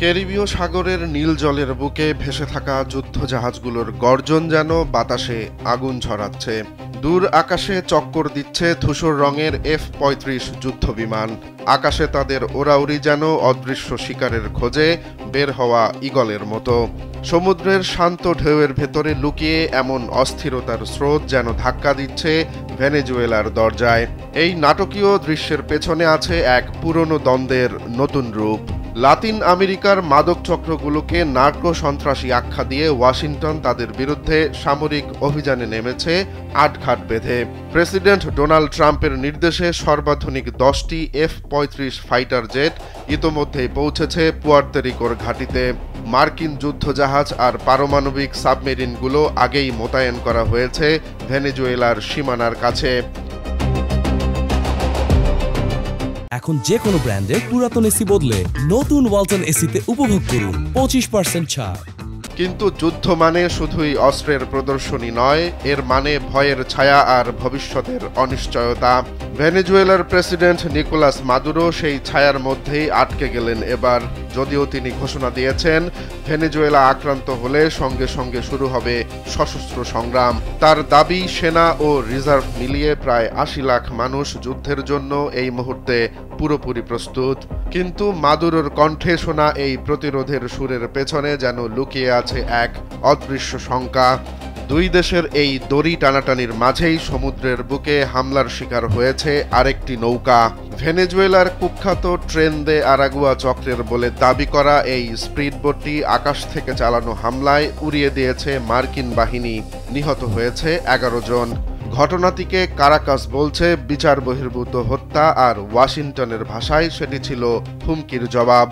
ক্যারিবীয় সাগরের নীল জলের বুকে ভেসে থাকা যুদ্ধজাহাজগুলোর গর্জন যেন বাতাসে আগুন ছড়াচ্ছে। দূর আকাশে চক্কর দিচ্ছে ধূসর রঙের F-35 যুদ্ধবিমান। আকাশে তাদের ওড়াউড়ি যেন অদৃশ্য শিকারের খোঁজে বের হওয়া ঈগলের মতো। সমুদ্রের শান্ত ঢেউয়ের ভেতরে লুকিয়ে এমন অস্থিরতার স্রোত যেন ধাক্কা দিচ্ছে ভেনেজুয়েলার দরজায়। এই নাটকীয় দৃশ্যের পেছনে আছে এক পুরনো দ্বন্দ্বের নতুন রূপ। লাতিন আমেরিকার মাদক চক্রগুলোকে নার্কো সন্ত্রাসী আখ্যা দিয়ে ওয়াশিংটন তাদের বিরুদ্ধে সামরিক অভিযানে নেমেছে আটঘাট বেঁধে। প্রেসিডেন্ট ডোনাল্ড ট্রাম্পের নির্দেশে সর্বাধুনিক 10টি F-35 ফাইটার জেট ইতোমধ্যেই পৌঁছেছে পুয়ার্তো রিকোর ঘাঁটিতে। মার্কিন যুদ্ধজাহাজ আর পারমাণবিক সাবমেরিনগুলো আগেই মোতায়েন করা হয়েছে ভেনেজুয়েলার সীমানার কাছে। এখন যে কোনো ব্র্যান্ডের পুরাতন এসি বদলে নতুন ওয়ালটন এসিতে উপভোগ করুন 25% ছাড়। কিন্তু যুদ্ধ মানে শুধুই অস্ত্রের প্রদর্শনী নয়, এর মানে ভয়ের ছায়া আর ভবিষ্যতের অনিশ্চয়তা। ভেনেজুয়েলার প্রেসিডেন্ট নিকোলাস মাদুরো সেই ছায়ার মধ্যেই আটকে গেলেন এবার। যদিও তিনি ঘোষণা দিয়েছেন ভেনেজুয়েলা আক্রান্ত হলে সঙ্গে সঙ্গে শুরু হবে সশস্ত্র সংগ্রাম। তার দাবি, সেনা ও রিজার্ভ মিলিয়ে প্রায় 80 লাখ মানুষ যুদ্ধের জন্য এই মুহূর্তে পুরোপুরি প্রস্তুত। কিন্তু মাদুরোর কণ্ঠে শোনা এই প্রতিরোধের সুরের পেছনে যেন লুকিয়ে আছে এক অদৃশ্য শঙ্কা। দুই দেশের এই দড়ি টানাটানির মাঝেই সমুদ্রের বুকে হামলার শিকার হয়েছে আরেকটি নৌকা। ভেনেজুয়েলার কুখ্যাত ট্রেন দে আরাগুয়া চক্রের বলে দাবি করা এই স্পিডবোটটি আকাশ থেকে চালানো হামলায় উড়িয়ে দিয়েছে মার্কিন বাহিনী। নিহত হয়েছে 11 জন। ঘটনাটিকে কারাকাস বলছে বিচার বহির্ভূত হত্যা, আর ওয়াশিংটনের ভাষায় সেটি ছিল হুমকির জবাব।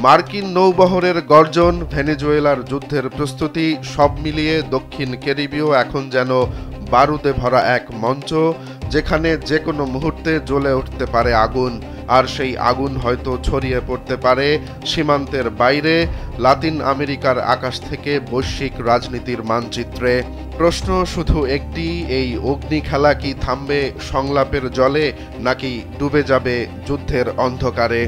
মার্কিন নৌবহরের গর্জন, ভেনেজুয়েলার যুদ্ধের প্রস্তুতি, সব মিলিয়ে দক্ষিণ ক্যারিবীয় এখন যেন বারুদে ভরা এক মঞ্চ, যেখানে যে কোনো মুহূর্তে জ্বলে উঠতে পারে আগুন। আর সেই আগুন হয়তো ছড়িয়ে পড়তে পারে সীমান্তের বাইরে, লাতিন আমেরিকার আকাশ থেকে বৈশ্বিক রাজনীতির মানচিত্রে। প্রশ্ন শুধু একটি, এই অগ্নি খেলা কি থামবে সংলাপের জলে, নাকি ডুবে যাবে যুদ্ধের অন্ধকারে?